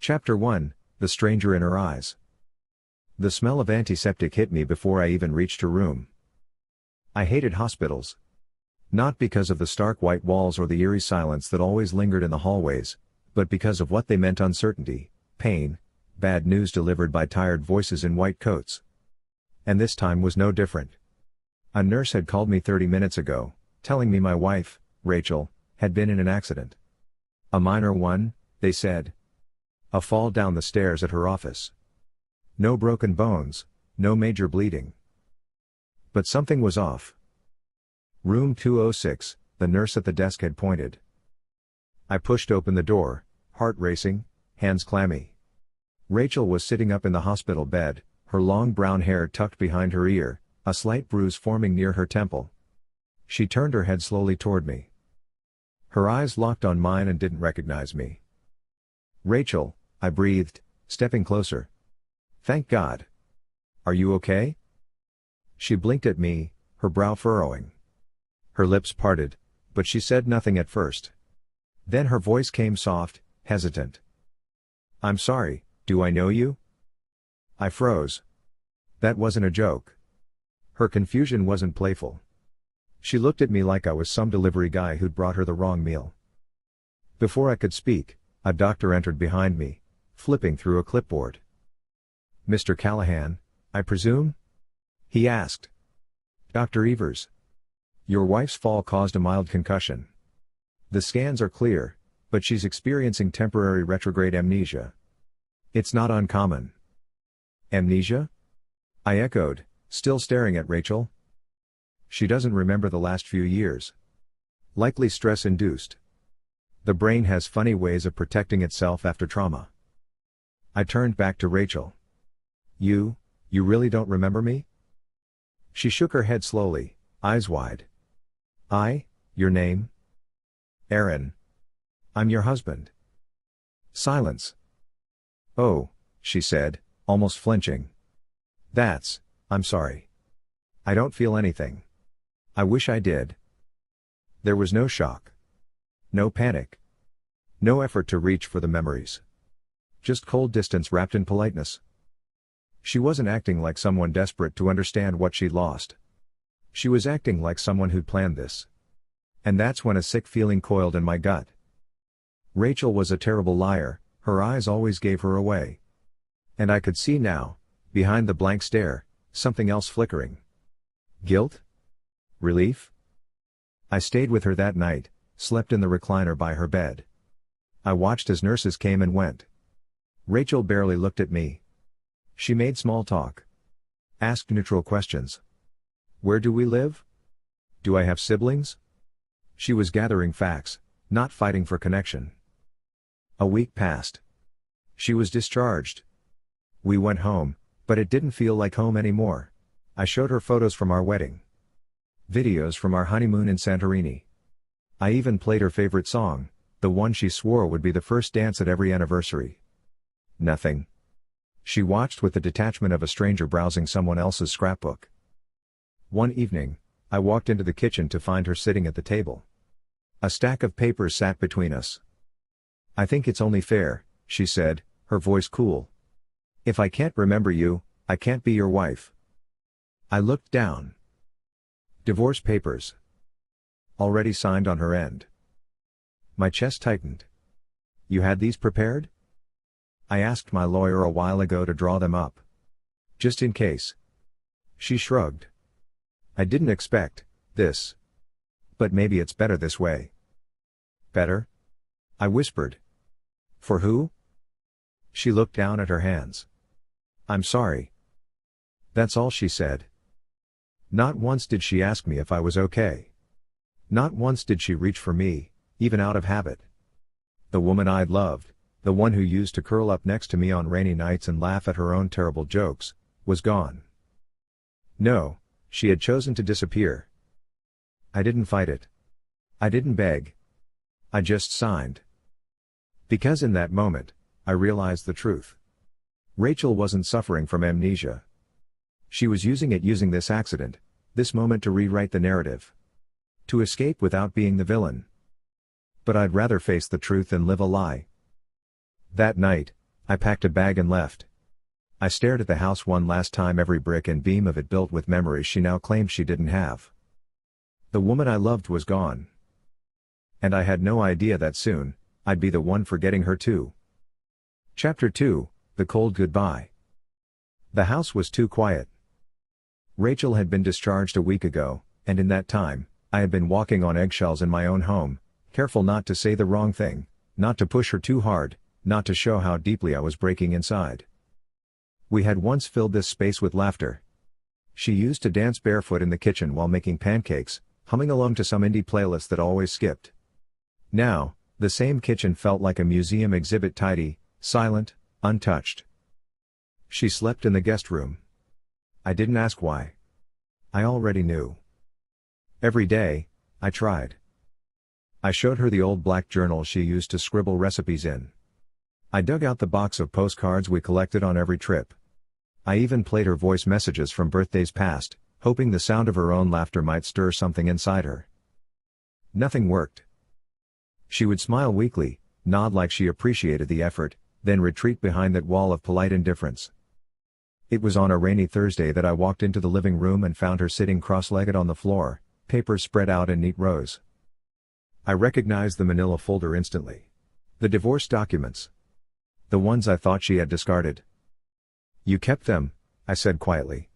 Chapter 1, The Stranger in Her Eyes. The smell of antiseptic hit me before I even reached her room. I hated hospitals. Not because of the stark white walls or the eerie silence that always lingered in the hallways, but because of what they meant: uncertainty, pain, bad news delivered by tired voices in white coats. And this time was no different. A nurse had called me 30 minutes ago, telling me my wife, Rachel, had been in an accident. A minor one, they said. A fall down the stairs at her office. No broken bones, no major bleeding. But something was off. Room 206, the nurse at the desk had pointed. I pushed open the door, heart racing, hands clammy. Rachel was sitting up in the hospital bed, her long brown hair tucked behind her ear, a slight bruise forming near her temple. She turned her head slowly toward me. Her eyes locked on mine and didn't recognize me. "Rachel," I breathed, stepping closer. "Thank God. Are you okay?" She blinked at me, her brow furrowing. Her lips parted, but she said nothing at first. Then her voice came soft, hesitant. "I'm sorry, do I know you?" I froze. That wasn't a joke. Her confusion wasn't playful. She looked at me like I was some delivery guy who'd brought her the wrong meal. Before I could speak, a doctor entered behind me, flipping through a clipboard. "Mr. Callahan, I presume?" he asked. "Dr. Evers. Your wife's fall caused a mild concussion. The scans are clear, but she's experiencing temporary retrograde amnesia. It's not uncommon." "Amnesia?" I echoed, still staring at Rachel. "She doesn't remember the last few years. Likely stress-induced. The brain has funny ways of protecting itself after trauma." I turned back to Rachel. You really don't remember me?" She shook her head slowly, eyes wide. Your name?" "Aaron. I'm your husband." Silence. "Oh," she said, almost flinching. I'm sorry. I don't feel anything. I wish I did." There was no shock. No panic. No effort to reach for the memories. Just cold distance wrapped in politeness. She wasn't acting like someone desperate to understand what she'd lost. She was acting like someone who'd planned this. And that's when a sick feeling coiled in my gut. Rachel was a terrible liar, her eyes always gave her away. And I could see now, behind the blank stare, something else flickering. Guilt? Relief? I stayed with her that night, slept in the recliner by her bed. I watched as nurses came and went. Rachel barely looked at me. She made small talk. Asked neutral questions. Where do we live? Do I have siblings? She was gathering facts, not fighting for connection. A week passed. She was discharged. We went home, but it didn't feel like home anymore. I showed her photos from our wedding. Videos from our honeymoon in Santorini. I even played her favorite song, the one she swore would be the first dance at every anniversary. Nothing. She watched with the detachment of a stranger browsing someone else's scrapbook. One evening, I walked into the kitchen to find her sitting at the table. A stack of papers sat between us. "I think it's only fair," she said, her voice cool. "If I can't remember you, I can't be your wife." I looked down. Divorce papers. Already signed on her end. My chest tightened. "You had these prepared?" "I asked my lawyer a while ago to draw them up. Just in case." She shrugged. "I didn't expect this. But maybe it's better this way." "Better?" I whispered. "For who?" She looked down at her hands. "I'm sorry." That's all she said. Not once did she ask me if I was okay. Not once did she reach for me, even out of habit. The woman I'd loved, the one who used to curl up next to me on rainy nights and laugh at her own terrible jokes, was gone. No, she had chosen to disappear. I didn't fight it. I didn't beg. I just signed. Because in that moment, I realized the truth. Rachel wasn't suffering from amnesia. She was using this accident, this moment to rewrite the narrative. To escape without being the villain. But I'd rather face the truth than live a lie. That night, I packed a bag and left. I stared at the house one last time, every brick and beam of it built with memories she now claimed she didn't have. The woman I loved was gone. And I had no idea that soon, I'd be the one forgetting her too. Chapter 2, The Cold Goodbye. The house was too quiet. Rachel had been discharged a week ago, and in that time, I had been walking on eggshells in my own home, careful not to say the wrong thing, not to push her too hard, not to show how deeply I was breaking inside. We had once filled this space with laughter. She used to dance barefoot in the kitchen while making pancakes, humming along to some indie playlist that always skipped. Now, the same kitchen felt like a museum exhibit, tidy, silent, untouched. She slept in the guest room. I didn't ask why. I already knew. Every day, I tried. I showed her the old black journal she used to scribble recipes in. I dug out the box of postcards we collected on every trip. I even played her voice messages from birthdays past, hoping the sound of her own laughter might stir something inside her. Nothing worked. She would smile weakly, nod like she appreciated the effort, then retreat behind that wall of polite indifference. It was on a rainy Thursday that I walked into the living room and found her sitting cross-legged on the floor, papers spread out in neat rows. I recognized the manila folder instantly. The divorce documents. The ones I thought she had discarded. "You kept them," I said quietly.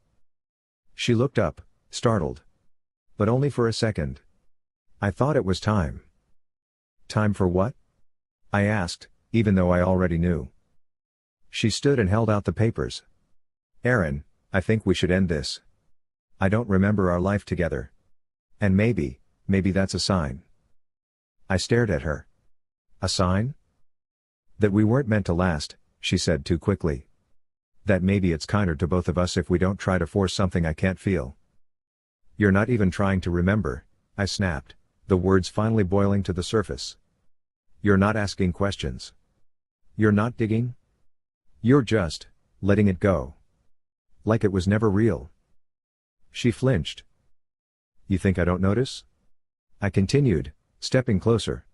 She looked up, startled. But only for a second. I thought it was time. Time for what? I asked, even though I already knew. She stood and held out the papers. "Aaron, I think we should end this. I don't remember our life together. And maybe that's a sign." I stared at her. A sign? That we weren't meant to last, she said too quickly. That maybe it's kinder to both of us if we don't try to force something I can't feel. "You're not even trying to remember," I snapped, the words finally boiling to the surface. "You're not asking questions. You're not digging. You're just letting it go. Like it was never real." She flinched. "You think I don't notice?" I continued, stepping closer.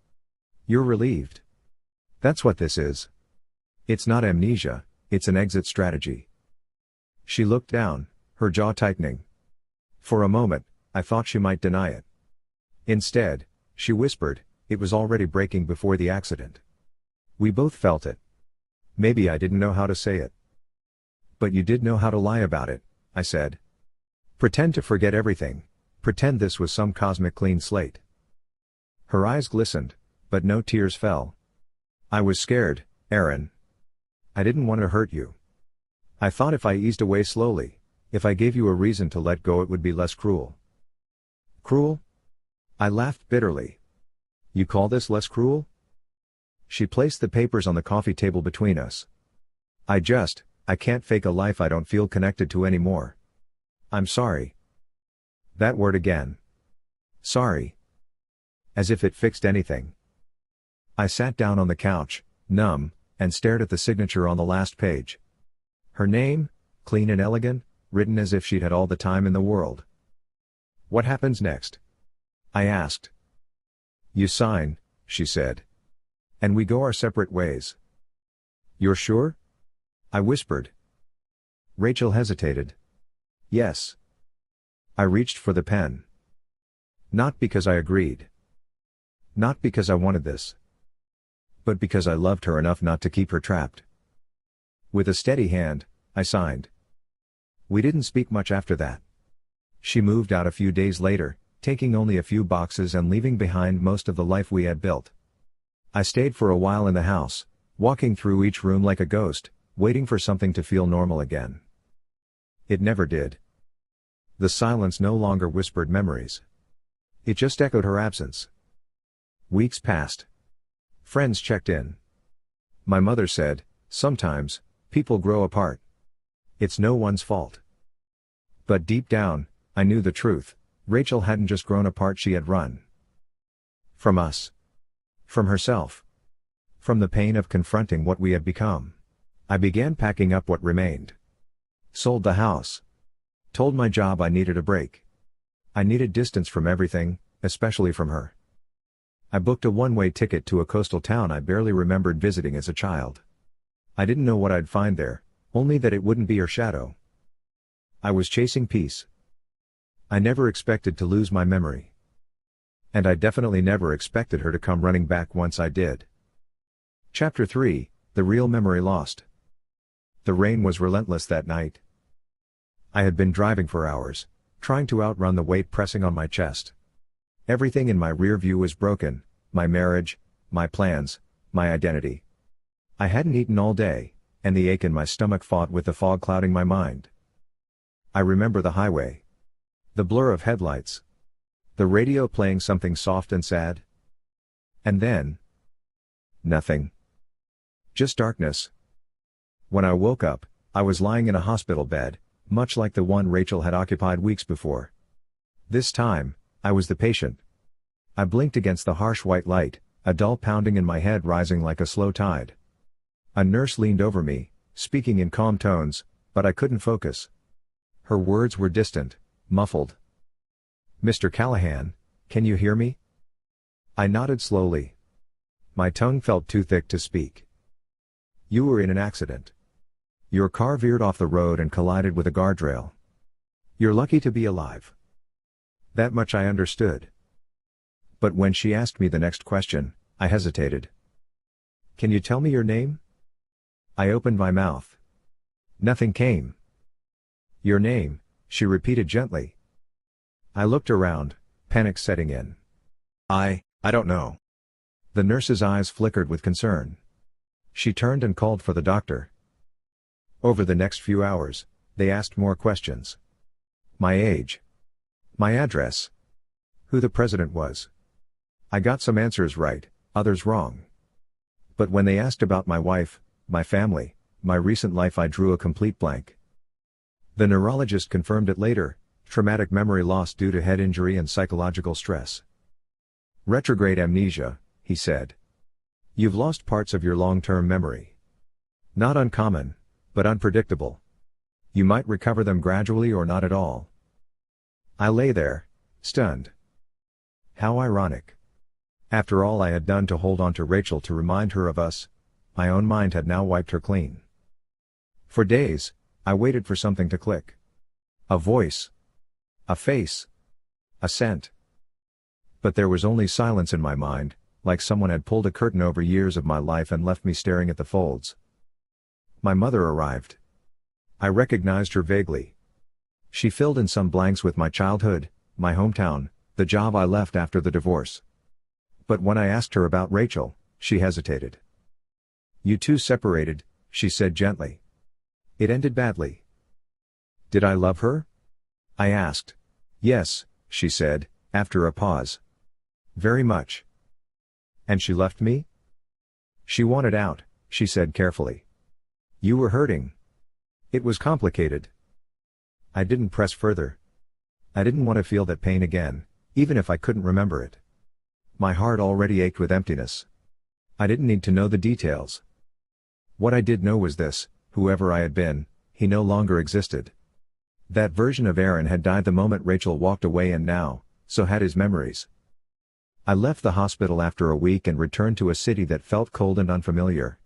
"You're relieved. That's what this is. It's not amnesia, it's an exit strategy." She looked down, her jaw tightening. For a moment, I thought she might deny it. Instead, she whispered, "It was already breaking before the accident. We both felt it. Maybe I didn't know how to say it. But you did know how to lie about it," I said. "Pretend to forget everything. Pretend this was some cosmic clean slate." Her eyes glistened, but no tears fell. "I was scared, Aaron. I didn't want to hurt you. I thought if I eased away slowly, if I gave you a reason to let go, it would be less cruel." "Cruel?" I laughed bitterly. "You call this less cruel?" She placed the papers on the coffee table between us. I can't fake a life I don't feel connected to anymore. I'm sorry." That word again. Sorry. As if it fixed anything. I sat down on the couch, numb, and stared at the signature on the last page. Her name, clean and elegant, written as if she'd had all the time in the world. "What happens next?" I asked. "You sign," she said. "And we go our separate ways." "You're sure?" I whispered. Rachel hesitated. "Yes." I reached for the pen. Not because I agreed. Not because I wanted this. But because I loved her enough not to keep her trapped. With a steady hand, I signed. We didn't speak much after that. She moved out a few days later, taking only a few boxes and leaving behind most of the life we had built. I stayed for a while in the house, walking through each room like a ghost, waiting for something to feel normal again. It never did. The silence no longer whispered memories. It just echoed her absence. Weeks passed. Friends checked in. My mother said, "Sometimes, people grow apart. It's no one's fault." But deep down, I knew the truth. Rachel hadn't just grown apart, she had run. From us. From herself. From the pain of confronting what we had become. I began packing up what remained. Sold the house. Told my job I needed a break. I needed distance from everything, especially from her. I booked a one-way ticket to a coastal town I barely remembered visiting as a child. I didn't know what I'd find there, only that it wouldn't be her shadow. I was chasing peace. I never expected to lose my memory. And I definitely never expected her to come running back once I did. Chapter 3, The Real Memory Lost. The rain was relentless that night. I had been driving for hours, trying to outrun the weight pressing on my chest. Everything in my rear view was broken, my marriage, my plans, my identity. I hadn't eaten all day, and the ache in my stomach fought with the fog clouding my mind. I remember the highway. The blur of headlights. The radio playing something soft and sad. And then, nothing. Just darkness. When I woke up, I was lying in a hospital bed, much like the one Rachel had occupied weeks before. This time, I was the patient. I blinked against the harsh white light, a dull pounding in my head rising like a slow tide. A nurse leaned over me, speaking in calm tones, but I couldn't focus. Her words were distant, muffled. "Mr. Callahan, can you hear me?" I nodded slowly. My tongue felt too thick to speak. "You were in an accident. Your car veered off the road and collided with a guardrail. You're lucky to be alive." That much I understood. But when she asked me the next question, I hesitated. "Can you tell me your name?" I opened my mouth. Nothing came. "Your name," she repeated gently. I looked around, panic setting in. I don't know." The nurse's eyes flickered with concern. She turned and called for the doctor. Over the next few hours, they asked more questions. My age. My address. Who the president was. I got some answers right, others wrong. But when they asked about my wife, my family, my recent life, I drew a complete blank. The neurologist confirmed it later: traumatic memory loss due to head injury and psychological stress. "Retrograde amnesia," he said. "You've lost parts of your long-term memory. Not uncommon, but unpredictable. You might recover them gradually or not at all." I lay there, stunned. How ironic. After all I had done to hold on to Rachel to remind her of us, my own mind had now wiped her clean. For days, I waited for something to click. A voice. A face. A scent. But there was only silence in my mind, like someone had pulled a curtain over years of my life and left me staring at the folds. My mother arrived. I recognized her vaguely. She filled in some blanks with my childhood, my hometown, the job I left after the divorce. But when I asked her about Rachel, she hesitated. "You two separated," she said gently. "It ended badly." "Did I love her?" I asked. "Yes," she said, after a pause. "Very much." "And she left me?" "She wanted out," she said carefully. "You were hurting. It was complicated." I didn't press further. I didn't want to feel that pain again, even if I couldn't remember it. My heart already ached with emptiness. I didn't need to know the details. What I did know was this: whoever I had been, he no longer existed. That version of Aaron had died the moment Rachel walked away, and now, so had his memories. I left the hospital after a week and returned to a city that felt cold and unfamiliar.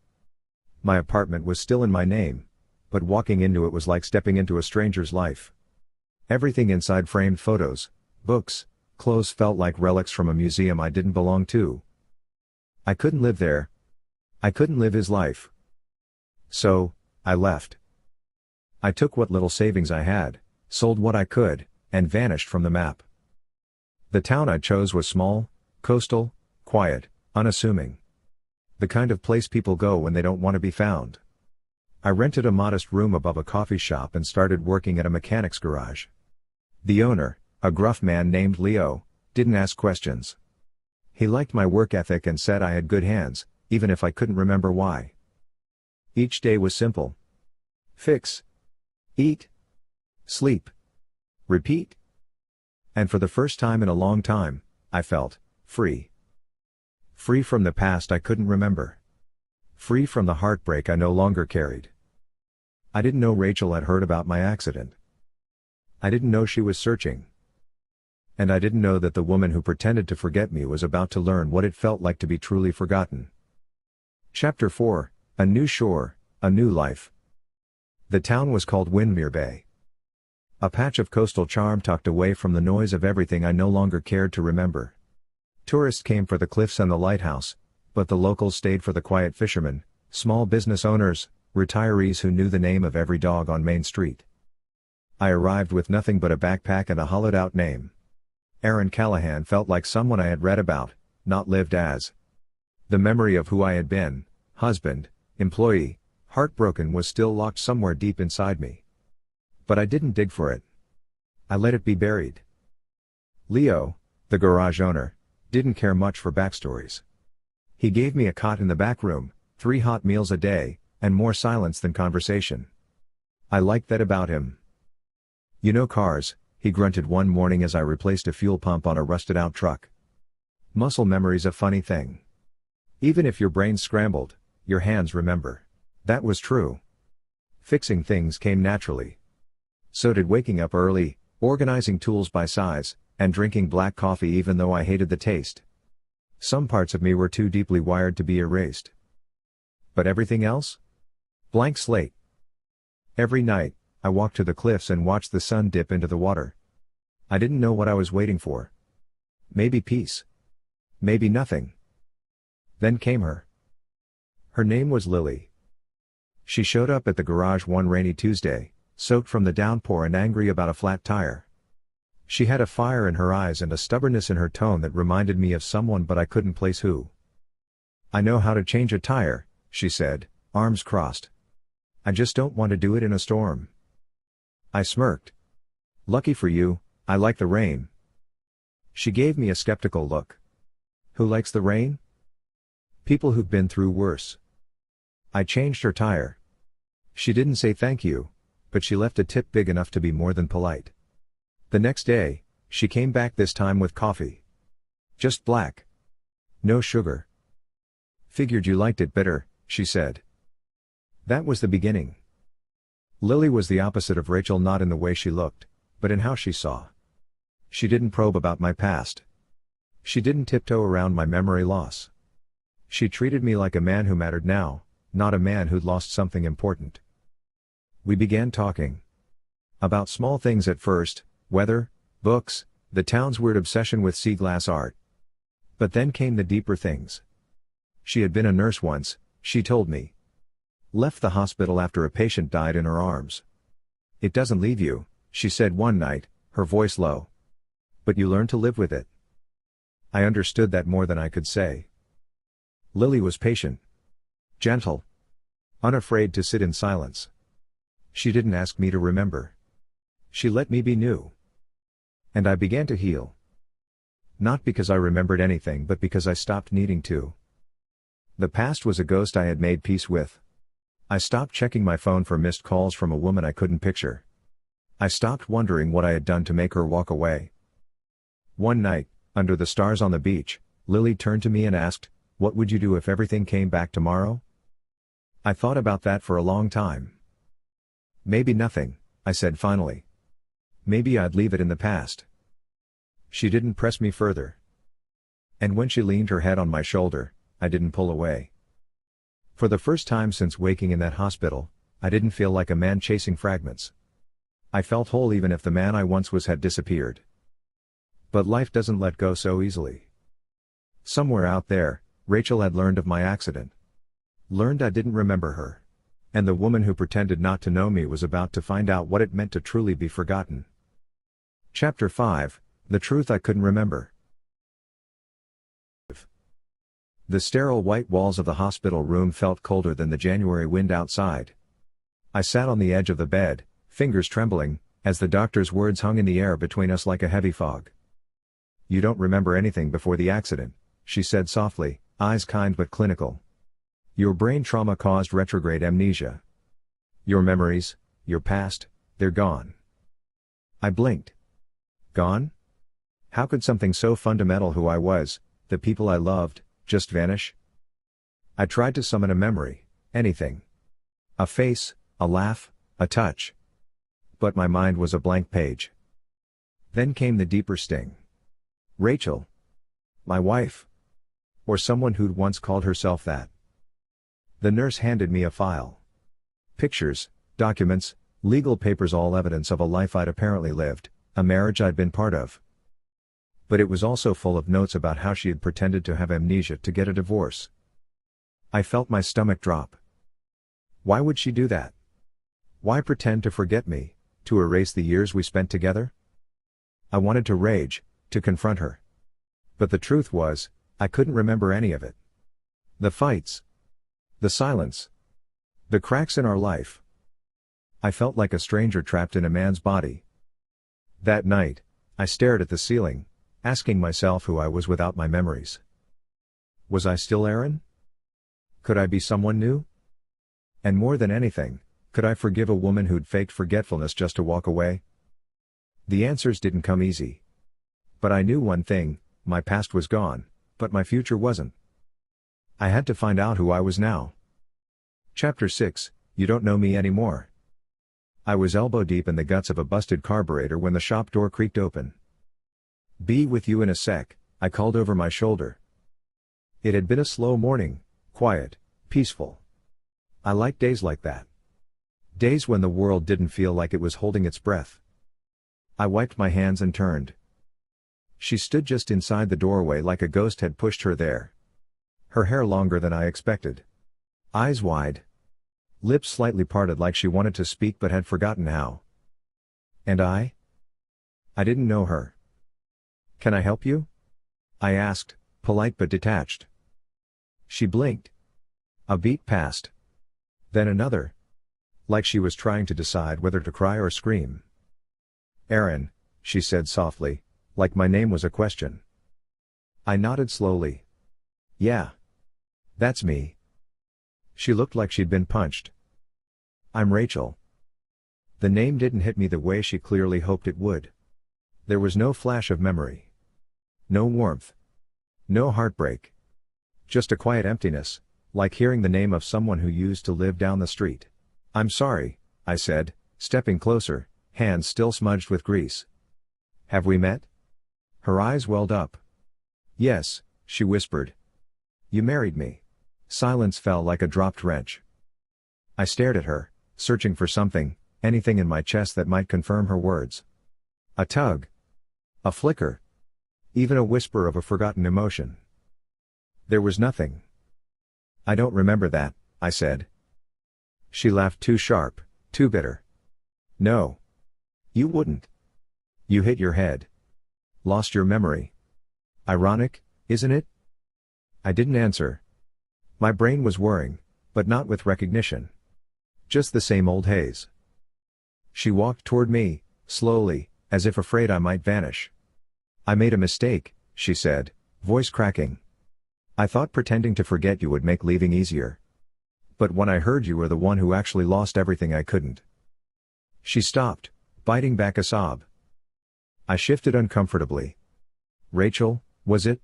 My apartment was still in my name, but walking into it was like stepping into a stranger's life. Everything inside: framed photos, books, clothes, felt like relics from a museum I didn't belong to. I couldn't live there. I couldn't live his life. So, I left. I took what little savings I had, sold what I could, and vanished from the map. The town I chose was small, coastal, quiet, unassuming. The kind of place people go when they don't want to be found. I rented a modest room above a coffee shop and started working at a mechanic's garage. The owner, a gruff man named Leo, didn't ask questions. He liked my work ethic and said I had good hands, even if I couldn't remember why. Each day was simple. Fix. Eat. Sleep. Repeat. And for the first time in a long time, I felt free. Free from the past I couldn't remember. Free from the heartbreak I no longer carried. I didn't know Rachel had heard about my accident. I didn't know she was searching. And I didn't know that the woman who pretended to forget me was about to learn what it felt like to be truly forgotten. Chapter 4, A New Shore, A new life. The town was called Windmere Bay. A patch of coastal charm tucked away from the noise of everything I no longer cared to remember. Tourists came for the cliffs and the lighthouse, but the locals stayed for the quiet fishermen, small business owners, retirees who knew the name of every dog on Main Street. I arrived with nothing but a backpack and a hollowed-out name. Aaron Callahan felt like someone I had read about, not lived as. The memory of who I had been, husband, employee, heartbroken, was still locked somewhere deep inside me. But I didn't dig for it. I let it be buried. Leo, the garage owner, didn't care much for backstories. He gave me a cot in the back room, 3 hot meals a day, and more silence than conversation. I liked that about him. "You know cars," he grunted one morning as I replaced a fuel pump on a rusted-out truck. "Muscle memory's a funny thing. Even if your brain's scrambled, your hands remember." That was true. Fixing things came naturally. So did waking up early, organizing tools by size, and drinking black coffee even though I hated the taste. Some parts of me were too deeply wired to be erased. But everything else? Blank slate. Every night, I walked to the cliffs and watched the sun dip into the water. I didn't know what I was waiting for. Maybe peace. Maybe nothing. Then came her. Her name was Lily. She showed up at the garage one rainy Tuesday, soaked from the downpour and angry about a flat tire. She had a fire in her eyes and a stubbornness in her tone that reminded me of someone, but I couldn't place who. "I know how to change a tire," she said, arms crossed. "I just don't want to do it in a storm." I smirked. "Lucky for you, I like the rain." She gave me a skeptical look. "Who likes the rain?" "People who've been through worse." I changed her tire. She didn't say thank you, but she left a tip big enough to be more than polite. The next day, she came back, this time with coffee. Just black. No sugar. "Figured you liked it bitter," she said. That was the beginning. Lily was the opposite of Rachel, not in the way she looked, but in how she saw. She didn't probe about my past. She didn't tiptoe around my memory loss. She treated me like a man who mattered now, not a man who'd lost something important. We began talking. About small things at first, weather, books, the town's weird obsession with sea glass art. But then came the deeper things. She had been a nurse once, she told me. Left the hospital after a patient died in her arms. "It doesn't leave you," she said one night, her voice low. "But you learn to live with it." I understood that more than I could say. Lily was patient. Gentle. Unafraid to sit in silence. She didn't ask me to remember. She let me be new. And I began to heal. Not because I remembered anything, but because I stopped needing to. The past was a ghost I had made peace with. I stopped checking my phone for missed calls from a woman I couldn't picture. I stopped wondering what I had done to make her walk away. One night, under the stars on the beach, Lily turned to me and asked, "What would you do if everything came back tomorrow?" I thought about that for a long time. "Maybe nothing," I said finally. "Maybe I'd leave it in the past." She didn't press me further. And when she leaned her head on my shoulder, I didn't pull away. For the first time since waking in that hospital, I didn't feel like a man chasing fragments. I felt whole even if the man I once was had disappeared. But life doesn't let go so easily. Somewhere out there, Rachel had learned of my accident. Learned I didn't remember her. And the woman who pretended not to know me was about to find out what it meant to truly be forgotten. Chapter 5, The Truth I Couldn't Remember. The sterile white walls of the hospital room felt colder than the January wind outside. I sat on the edge of the bed, fingers trembling, as the doctor's words hung in the air between us like a heavy fog. "You don't remember anything before the accident," she said softly, eyes kind but clinical. "Your brain trauma caused retrograde amnesia. Your memories, your past, they're gone." I blinked. Gone? How could something so fundamental, who I was, the people I loved, just vanish? I tried to summon a memory, anything. A face, a laugh, a touch. But my mind was a blank page. Then came the deeper sting. Rachel. My wife. Or someone who'd once called herself that. The nurse handed me a file. Pictures, documents, legal papers, all evidence of a life I'd apparently lived, a marriage I'd been part of. But it was also full of notes about how she had pretended to have amnesia to get a divorce. I felt my stomach drop. Why would she do that? Why pretend to forget me, to erase the years we spent together? I wanted to rage, to confront her. But the truth was, I couldn't remember any of it. The fights. The silence. The cracks in our life. I felt like a stranger trapped in a man's body. That night, I stared at the ceiling, asking myself who I was without my memories. Was I still Aaron? Could I be someone new? And more than anything, could I forgive a woman who'd faked forgetfulness just to walk away? The answers didn't come easy. But I knew one thing, my past was gone, but my future wasn't. I had to find out who I was now. Chapter 6, You Don't Know Me Anymore. I was elbow deep in the guts of a busted carburetor when the shop door creaked open. "Be with you in a sec," I called over my shoulder. It had been a slow morning, quiet, peaceful. I liked days like that. Days when the world didn't feel like it was holding its breath. I wiped my hands and turned. She stood just inside the doorway like a ghost had pushed her there. Her hair longer than I expected. Eyes wide. Lips slightly parted like she wanted to speak but had forgotten how. And I? I didn't know her. "Can I help you?" I asked, polite but detached. She blinked. A beat passed. Then another. Like she was trying to decide whether to cry or scream. "Aaron," she said softly, like my name was a question. I nodded slowly. "Yeah. That's me." She looked like she'd been punched. "I'm Rachel." The name didn't hit me the way she clearly hoped it would. There was no flash of memory. No warmth. No heartbreak. Just a quiet emptiness, like hearing the name of someone who used to live down the street. "I'm sorry," I said, stepping closer, hands still smudged with grease. "Have we met?" Her eyes welled up. "Yes," she whispered. "You married me." Silence fell like a dropped wrench. I stared at her, searching for something, anything in my chest that might confirm her words. A tug. A flicker. Even a whisper of a forgotten emotion. There was nothing. "I don't remember that," I said. She laughed too sharp, too bitter. "No. You wouldn't. You hit your head. Lost your memory. Ironic, isn't it?" I didn't answer. My brain was whirring, but not with recognition. Just the same old haze. She walked toward me, slowly, as if afraid I might vanish. "I made a mistake," she said, voice cracking. "I thought pretending to forget you would make leaving easier. But when I heard you were the one who actually lost everything, I couldn't." She stopped, biting back a sob. I shifted uncomfortably. "Rachel, was it?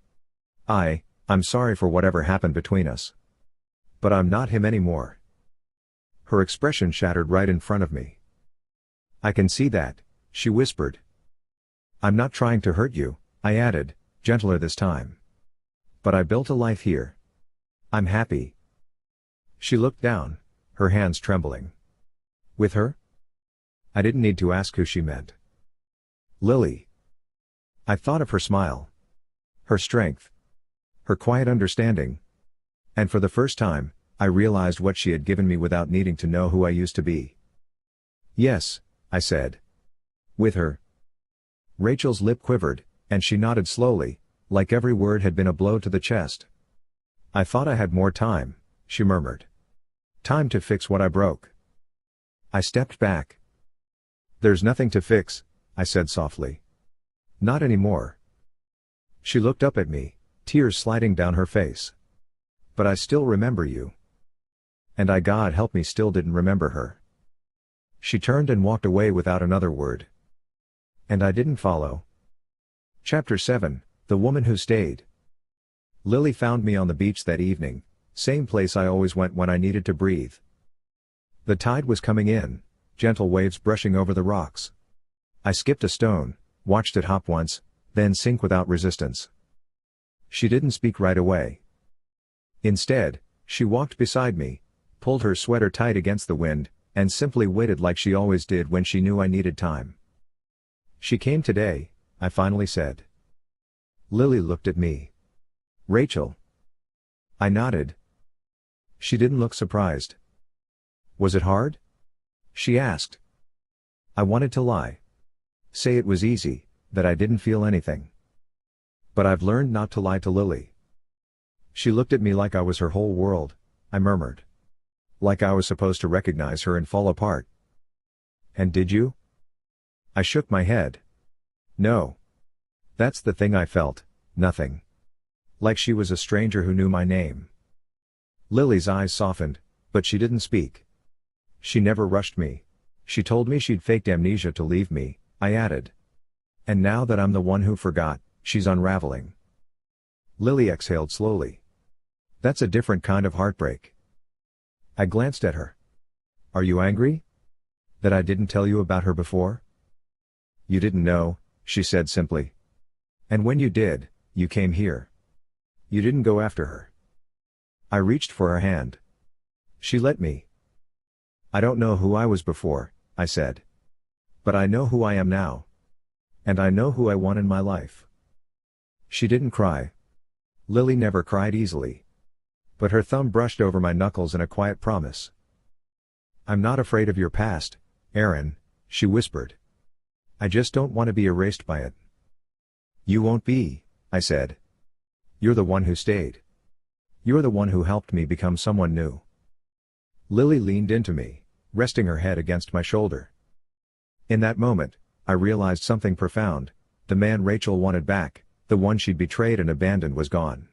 I'm sorry for whatever happened between us. But I'm not him anymore." Her expression shattered right in front of me. "I can see that," she whispered. "I'm not trying to hurt you," I added, gentler this time. "But I built a life here. I'm happy." She looked down, her hands trembling. "With her?" I didn't need to ask who she meant. "Lily." I thought of her smile. Her strength. Her quiet understanding. And for the first time, I realized what she had given me without needing to know who I used to be. "Yes," I said. "With her." Rachel's lip quivered, and she nodded slowly, like every word had been a blow to the chest. "I thought I had more time," she murmured. "Time to fix what I broke." I stepped back. "There's nothing to fix," I said softly. "Not anymore." She looked up at me, tears sliding down her face. "But I still remember you." And I, God help me, still didn't remember her. She turned and walked away without another word. And I didn't follow. Chapter 7, The Woman Who Stayed. Lily found me on the beach that evening, same place I always went when I needed to breathe. The tide was coming in, gentle waves brushing over the rocks. I skipped a stone, watched it hop once, then sink without resistance. She didn't speak right away. Instead, she walked beside me, pulled her sweater tight against the wind, and simply waited like she always did when she knew I needed time. "She came today," I finally said. Lily looked at me. "Rachel?" I nodded. She didn't look surprised. "Was it hard?" she asked. I wanted to lie. Say it was easy, that I didn't feel anything. But I've learned not to lie to Lily. She looked at me like I was her whole world, I murmured. Like I was supposed to recognize her and fall apart. "And did you?" I shook my head. "No. That's the thing I felt, nothing. Like she was a stranger who knew my name." Lily's eyes softened, but she didn't speak. "She never rushed me. She told me she'd faked amnesia to leave me," I added. "And now that I'm the one who forgot, she's unraveling." Lily exhaled slowly. "That's a different kind of heartbreak." I glanced at her. "Are you angry? That I didn't tell you about her before?" "You didn't know," she said simply. "And when you did, you came here. You didn't go after her." I reached for her hand. She let me. "I don't know who I was before," I said. "But I know who I am now. And I know who I want in my life." She didn't cry. Lily never cried easily. But her thumb brushed over my knuckles in a quiet promise. "I'm not afraid of your past, Aaron," she whispered. "I just don't want to be erased by it." "You won't be," I said. "You're the one who stayed. You're the one who helped me become someone new." Lily leaned into me, resting her head against my shoulder. In that moment, I realized something profound. The man Rachel wanted back, the one she'd betrayed and abandoned, was gone.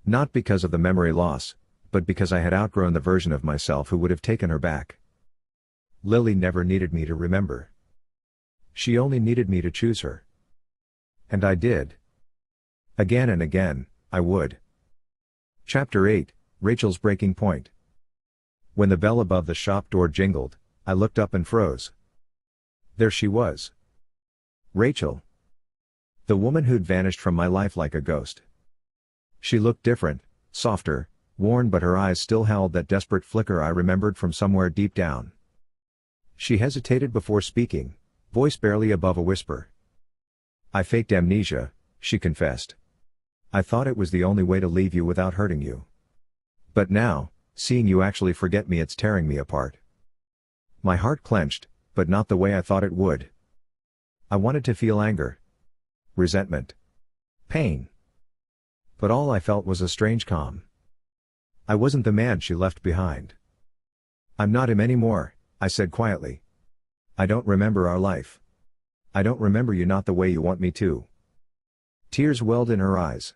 Not because of the memory loss, but because I had outgrown the version of myself who would have taken her back. Lily never needed me to remember. She only needed me to choose her. And I did. Again and again, I would. Chapter 8, Rachel's Breaking Point. When the bell above the shop door jingled, I looked up and froze. There she was. Rachel. The woman who'd vanished from my life like a ghost. She looked different, softer, worn, but her eyes still held that desperate flicker I remembered from somewhere deep down. She hesitated before speaking, voice barely above a whisper. "I faked amnesia," she confessed. "I thought it was the only way to leave you without hurting you. But now, seeing you actually forget me, it's tearing me apart." My heart clenched, but not the way I thought it would. I wanted to feel anger, resentment, pain. But all I felt was a strange calm. I wasn't the man she left behind. "I'm not him anymore," I said quietly. "I don't remember our life. I don't remember you not the way you want me to." Tears welled in her eyes.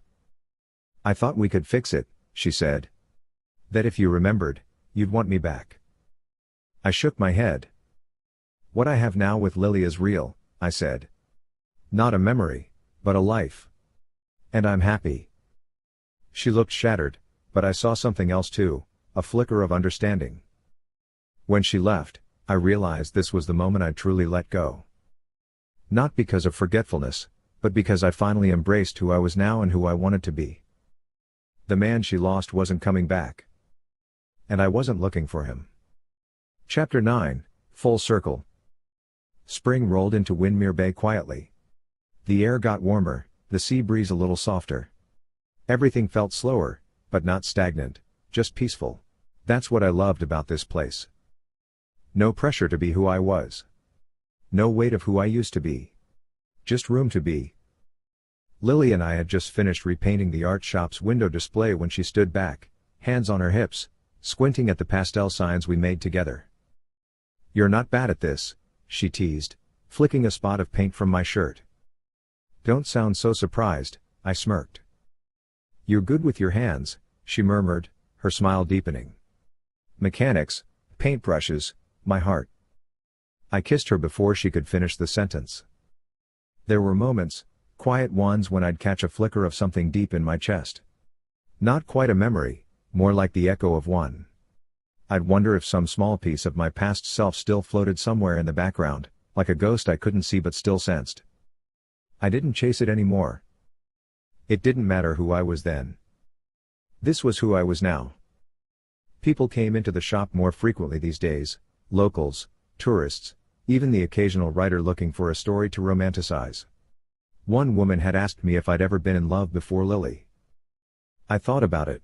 "I thought we could fix it," she said. "That if you remembered, you'd want me back." I shook my head. "What I have now with Lily is real," I said. "Not a memory, but a life. And I'm happy." She looked shattered, but I saw something else too, a flicker of understanding. When she left, I realized this was the moment I'd truly let go. Not because of forgetfulness, but because I finally embraced who I was now and who I wanted to be. The man she lost wasn't coming back. And I wasn't looking for him. Chapter 9, Full Circle. Spring rolled into Windmere Bay quietly. The air got warmer, the sea breeze a little softer. Everything felt slower, but not stagnant, just peaceful. That's what I loved about this place. No pressure to be who I was. No weight of who I used to be. Just room to be. Lily and I had just finished repainting the art shop's window display when she stood back, hands on her hips, squinting at the pastel signs we made together. "You're not bad at this," she teased, flicking a spot of paint from my shirt. "Don't sound so surprised," I smirked. "You're good with your hands," she murmured, her smile deepening. "Mechanics, paintbrushes, my heart." I kissed her before she could finish the sentence. There were moments, quiet ones, when I'd catch a flicker of something deep in my chest. Not quite a memory, more like the echo of one. I'd wonder if some small piece of my past self still floated somewhere in the background, like a ghost I couldn't see but still sensed. I didn't chase it anymore. It didn't matter who I was then. This was who I was now. People came into the shop more frequently these days, Locals, tourists, even the occasional writer looking for a story to romanticize. One woman had asked me if I'd ever been in love before Lily. I thought about it.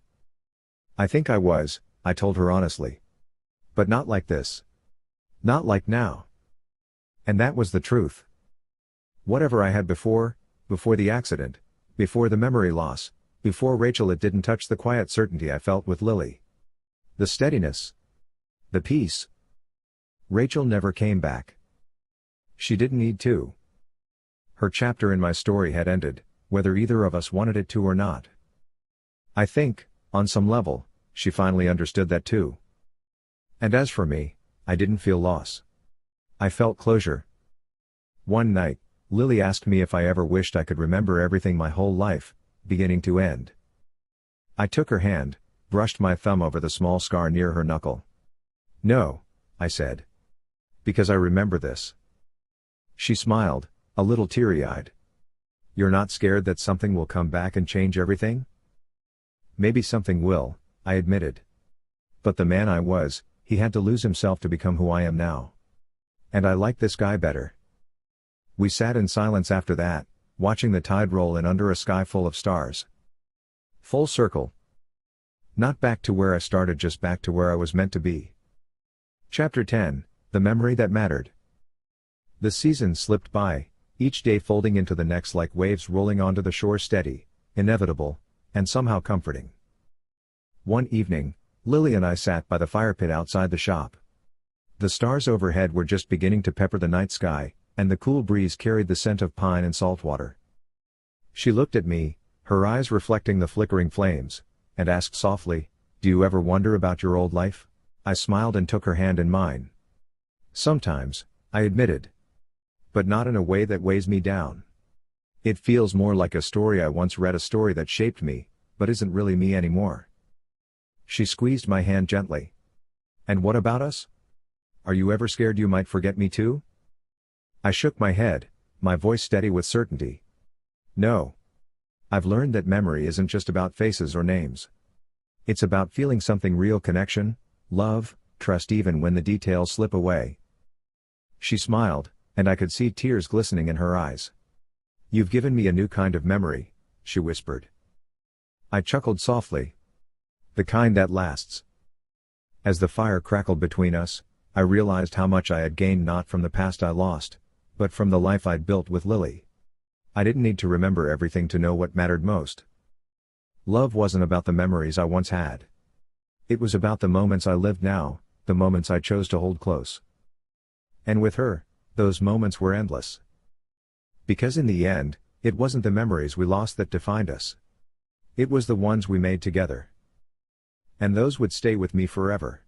I think I was, I told her honestly. But not like this. Not like now. And that was the truth. Whatever I had before the accident, before the memory loss, before Rachel, it didn't touch the quiet certainty I felt with Lily. The steadiness. The peace. Rachel never came back. She didn't need to. Her chapter in my story had ended, whether either of us wanted it to or not. I think, on some level, she finally understood that too. And as for me, I didn't feel loss. I felt closure. One night, Lily asked me if I ever wished I could remember everything my whole life, beginning to end. I took her hand, brushed my thumb over the small scar near her knuckle. No, I said. Because I remember this. She smiled, a little teary-eyed. You're not scared that something will come back and change everything? Maybe something will, I admitted. But the man I was, he had to lose himself to become who I am now. And I like this guy better. We sat in silence after that, watching the tide roll in under a sky full of stars. Full circle. Not back to where I started, just back to where I was meant to be. Chapter 10, The Memory That Mattered. The seasons slipped by, each day folding into the next like waves rolling onto the shore, steady, inevitable, and somehow comforting. One evening, Lily and I sat by the fire pit outside the shop. The stars overhead were just beginning to pepper the night sky, and the cool breeze carried the scent of pine and salt water. She looked at me, her eyes reflecting the flickering flames, and asked softly, "Do you ever wonder about your old life?" I smiled and took her hand in mine. Sometimes, I admitted. But not in a way that weighs me down. It feels more like a story I once read, a story that shaped me, but isn't really me anymore. She squeezed my hand gently. And what about us? Are you ever scared you might forget me too? I shook my head, my voice steady with certainty. No. I've learned that memory isn't just about faces or names. It's about feeling something real, connection, love, trust, even when the details slip away. She smiled, and I could see tears glistening in her eyes. You've given me a new kind of memory, she whispered. I chuckled softly. The kind that lasts. As the fire crackled between us, I realized how much I had gained, not from the past I lost, but from the life I'd built with Lily. I didn't need to remember everything to know what mattered most. Love wasn't about the memories I once had. It was about the moments I lived now, the moments I chose to hold close. And with her, those moments were endless. Because in the end, it wasn't the memories we lost that defined us. It was the ones we made together. And those would stay with me forever.